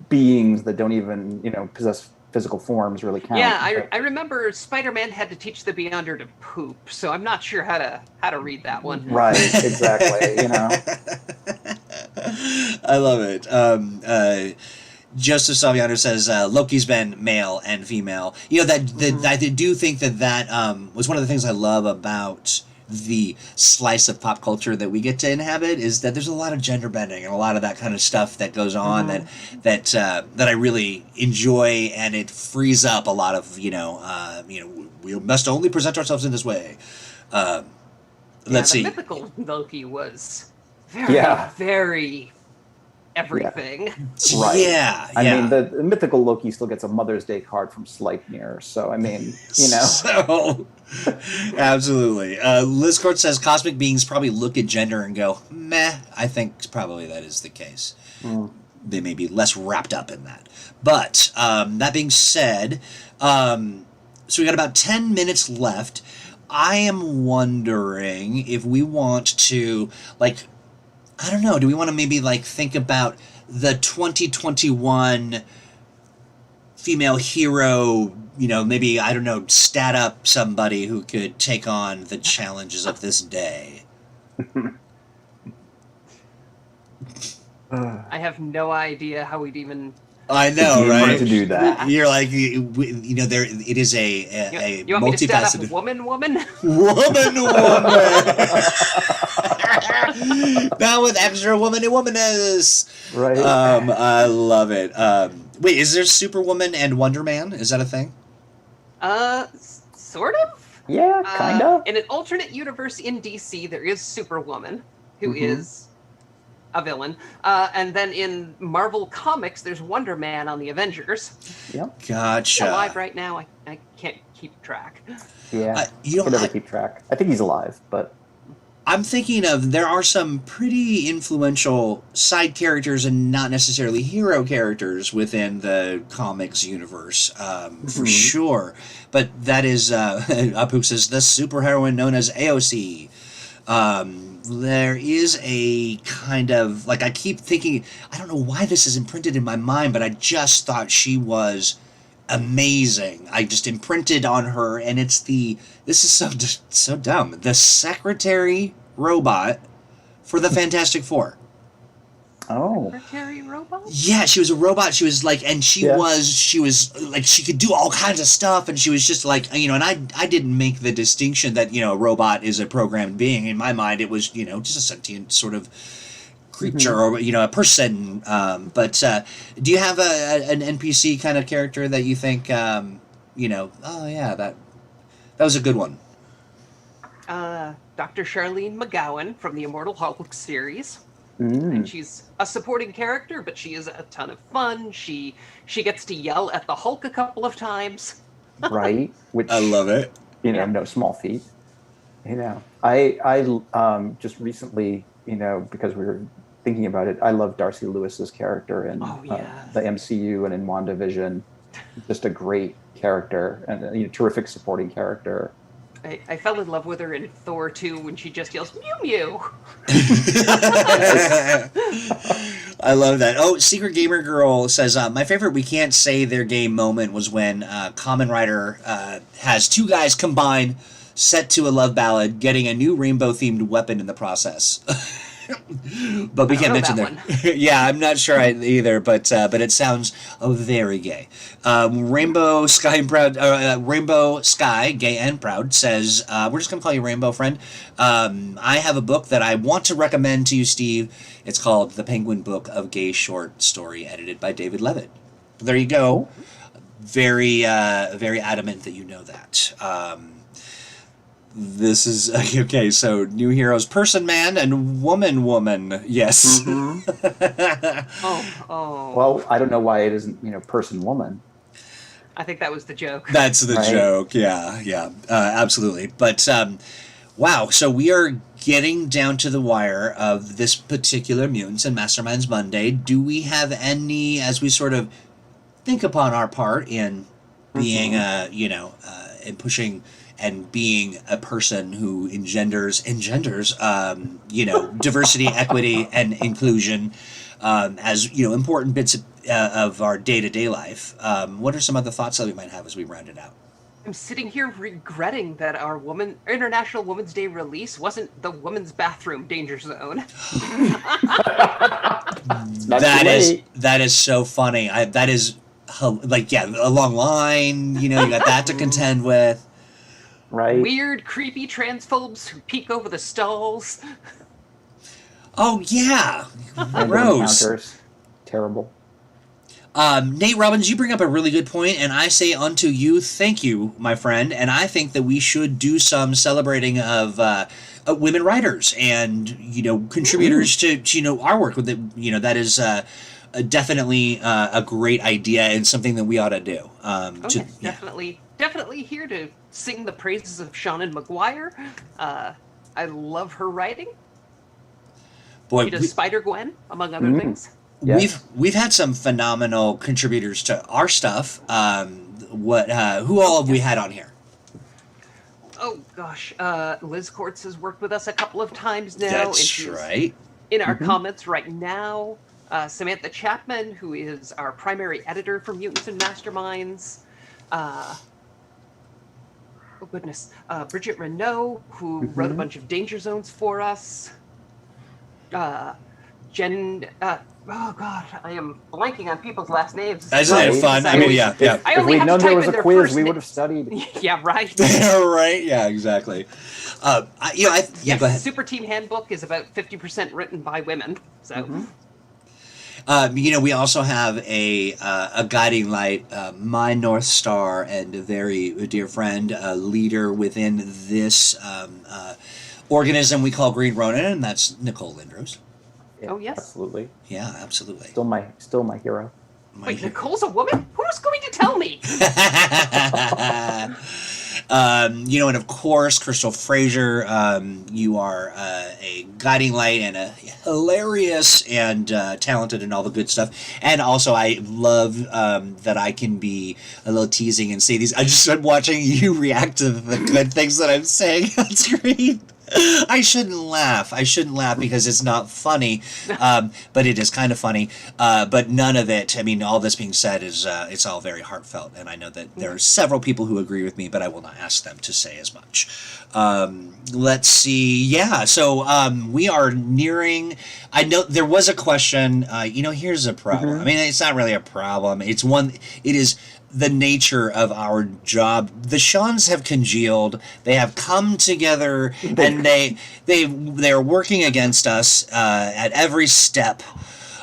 S3: beings that don't even possess physical forms really count.
S2: Yeah, I remember Spider-Man had to teach the Beyonder to poop, so I'm not sure how to read that one.
S3: Right. Exactly.
S1: I love it. Joseph Salviano says Loki's been male and female. I do think that was one of the things I love about the slice of pop culture that we get to inhabit, is that there's a lot of gender bending and a lot of that kind of stuff that goes on that I really enjoy, and it frees up a lot of we must only present ourselves in this way. Let's see.
S2: The mythical Loki was very everything.
S3: Right.
S1: Yeah.
S3: I mean, the mythical Loki still gets a Mother's Day card from Sleipnir, so I mean,
S1: So, absolutely. Liz Court says cosmic beings probably look at gender and go, meh. I think probably that is the case. They may be less wrapped up in that. But that being said, so we got about 10 minutes left. I am wondering if we want to, I don't know, do we want to maybe think about the 2021 female hero, maybe, I don't know, stat up somebody who could take on the challenges of this day?
S2: I have no idea how we'd even.
S1: I know, right?
S3: To do that.
S1: You're like, there. It is a
S2: You want me to stat up
S1: multifaceted
S2: woman?
S1: woman. Now with extra woman-to-womanness.
S3: Right.
S1: I love it. Wait, is there Superwoman and Wonder Man? Is that a thing?
S2: Sort of.
S3: Yeah, kind of.
S2: In an alternate universe in DC, there is Superwoman, who is a villain, and then in Marvel Comics, there's Wonder Man on the Avengers.
S3: Yep.
S1: Gotcha.
S2: He's alive right now. I can't keep track.
S3: Yeah. Can never keep track. I think he's alive, but
S1: I'm thinking of, there are some pretty influential side characters and not necessarily hero characters within the comics universe, for sure. But that is, Apu says, the superheroine known as AOC. There is a kind of, I keep thinking, I don't know why this is imprinted in my mind, but I just thought she was amazing. I just imprinted on her, and it's this is so dumb. The secretary robot for the Fantastic Four.
S3: Oh.
S2: Secretary robot?
S1: Yeah, she was a robot. She was she was she could do all kinds of stuff, and she was just and I didn't make the distinction that, a robot is a programmed being. In my mind, it was, just a sentient sort of creature or, a person. But do you have an NPC kind of character that you think, oh yeah, that was a good one?
S2: Dr. Charlene McGowan from the Immortal Hulk series. And she's a supporting character, but she is a ton of fun. She gets to yell at the Hulk a couple of times.
S3: Right? Which
S1: I love it.
S3: No small feat. I just recently, because we were thinking about it, I love Darcy Lewis's character in the MCU and in WandaVision. Just a great character and terrific supporting character.
S2: I fell in love with her in Thor 2 when she just yells, Mew Mew!
S1: I love that. Oh, Secret Gamer Girl says, my favorite we can't say their game moment was when Kamen Rider has two guys combined, set to a love ballad, getting a new rainbow-themed weapon in the process. But we can't mention that. Yeah, I'm not sure either, but it sounds very gay. Rainbow Sky Gay and Proud says, we're just gonna call you Rainbow friend. I have a book that I want to recommend to you, Steve. It's called The Penguin Book of Gay Short Story, edited by David Levitt. There you go. Very very adamant that you know that. This is okay. So new heroes: person, man, and woman. Yes.
S3: Well, I don't know why it isn't person, woman.
S2: I think that was the joke.
S1: That's the joke. Yeah, absolutely. But wow. So we are getting down to the wire of this particular Mutants and Masterminds Monday. Do we have any, as we sort of think upon our part in being in pushing and being a person who engenders diversity, equity, and inclusion as important bits of our day-to-day life. What are some other thoughts that we might have as we round it out?
S2: I'm sitting here regretting that our International Women's Day release wasn't the women's bathroom danger zone.
S1: That is so funny. That is a long line. You got that to contend with.
S3: Right.
S2: Weird, creepy transphobes who peek over the stalls.
S1: Oh, yeah. Gross.
S3: Terrible.
S1: Nate Robbins, you bring up a really good point, and I say unto you, thank you, my friend. And I think that we should do some celebrating of women writers and, contributors to our work. With that is definitely a great idea and something that we ought to do.
S2: Definitely here to sing the praises of Shannon McGuire. I love her writing.
S1: Boy,
S2: she does Spider-Gwen, among other things.
S1: Yes. We've had some phenomenal contributors to our stuff. Who all have we had on here?
S2: Oh gosh, Liz Quartz has worked with us a couple of times now.
S1: That's right.
S2: In our comments right now, Samantha Chapman, who is our primary editor for Mutants and Masterminds. Bridget Renault, who wrote a bunch of Danger Zones for us. Jen. Oh God, I am blanking on people's last names.
S1: Isn't it fun? I mean, yeah.
S3: If we'd known there was a quiz, we would have studied.
S2: Yeah, right.
S1: Right. Yeah, exactly. Go ahead.
S2: Super Team Handbook is about 50% written by women. So.
S1: We also have a guiding light, my North Star, and a very dear friend, a leader within this organism we call Green Ronin, and that's Nicole Lindros.
S3: Yeah,
S2: oh yes,
S3: absolutely.
S1: Yeah, absolutely.
S3: Still my hero.
S2: Wait, Nicole's a woman? Who's going to tell me?
S1: And of course, Crystal Fraser, you are a guiding light and a hilarious and talented and all the good stuff. And also, I love that I can be a little teasing and say these. I just started watching you react to the good things that I'm saying on screen. I shouldn't laugh because it's not funny, but it is kind of funny. But none of it, I mean, all this being said, is it's all very heartfelt. And I know that there are several people who agree with me, but I will not ask them to say as much. Let's see. Yeah, so we are nearing... I know there was a question. Here's a problem. I mean, it's not really a problem. It is... the nature of our job. The Shawns have congealed. They have come together, and they're working against us at every step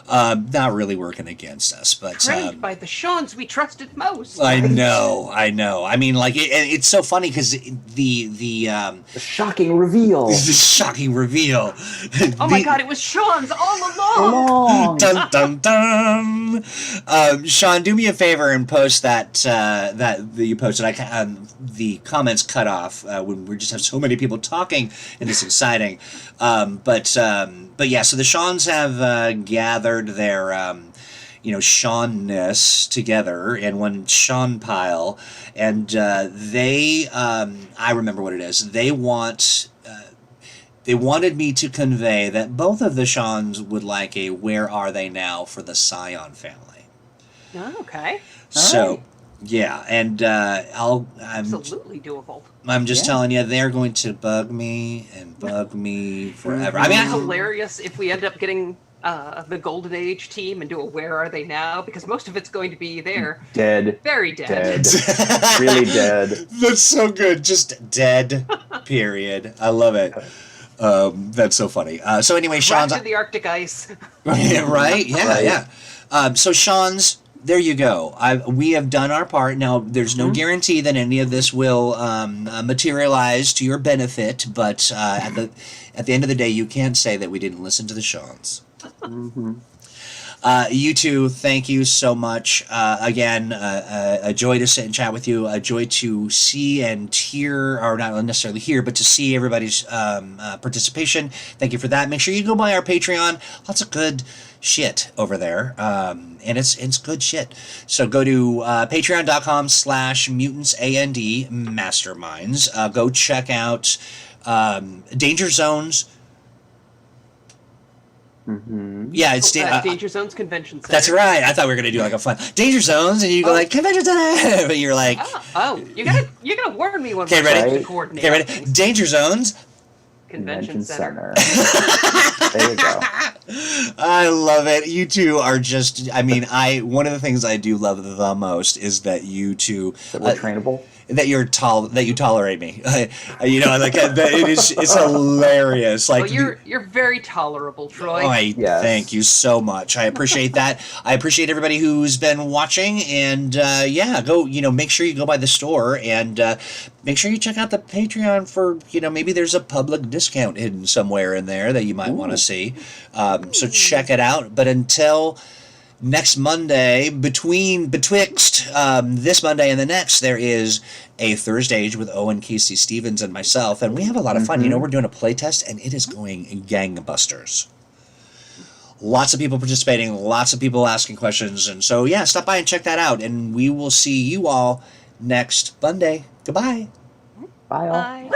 S1: not really working against us, but
S2: Trained by the Seans we trusted most.
S1: I know. I mean, like it's so funny because the
S3: shocking reveal.
S1: the shocking reveal.
S2: Oh my God! It was Sean's all along.
S1: Dun dun dun. Sean, do me a favor and post that you posted. The comments cut off when we just have so many people talking, and it's exciting. But yeah, so the Seans have gathered their Seanness together in one Sean pile, and they I remember what it is. They wanted me to convey that both of the Seans would like a "Where Are They Now" for the Scion family.
S2: Oh, okay.
S1: So, yeah, and I'm
S2: Absolutely doable.
S1: I'm just telling you, they're going to bug me forever. I
S2: I mean,
S1: mean,
S2: it's hilarious if we end up getting the Golden Age team and do a "Where Are They Now?" because most of it's going to be there.
S3: Dead.
S2: Very dead.
S3: Really dead.
S1: That's so good. Just dead. Period. I love it. That's so funny. So anyway, Sean's
S2: Wrapped in the Arctic ice.
S1: right. Yeah,
S3: Right.
S1: yeah. So Sean's. There you go. We have done our part. Now, there's no guarantee that any of this will materialize to your benefit, but at the end of the day, you can't say that we didn't listen to the Seans. You two, thank you so much. Again, a joy to sit and chat with you. A joy to see and hear, or not necessarily hear, but to see everybody's participation. Thank you for that. Make sure you go by our Patreon. Lots of good shit over there, and it's good shit. So go to patreon.com/mutantsand masterminds. Go check out Danger Zones. Yeah, it's
S2: Danger Zones Convention Center.
S1: That's right. I thought we were gonna do like a fun Danger Zones, and you go like Convention Center, but you're like,
S2: you gotta warn me when
S1: okay,
S2: we're
S1: ready?
S2: supposed to coordinate.
S1: Okay, ready?
S2: things.
S1: Danger Zones.
S2: Convention Center.
S3: There you go.
S1: I love it. You two are just. I mean, one of the things I do love the most is that you two.
S3: That we're trainable.
S1: That you tolerate me. It's hilarious. Like
S2: well, you're very tolerable, Troy.
S1: Thank you so much. I appreciate that. I appreciate everybody who's been watching, and go. Make sure you go by the store, and make sure you check out the Patreon for maybe there's a public discount hidden somewhere in there that you might want to see. So check it out. But until next Monday, betwixt this Monday and the next, there is a Thursday with Owen, Casey Stevens, and myself, and we have a lot of fun. We're doing a play test, and it is going gangbusters. Lots of people participating, lots of people asking questions, and so stop by and check that out, and we will see you all next Monday. Goodbye.
S3: Bye all.
S2: Bye.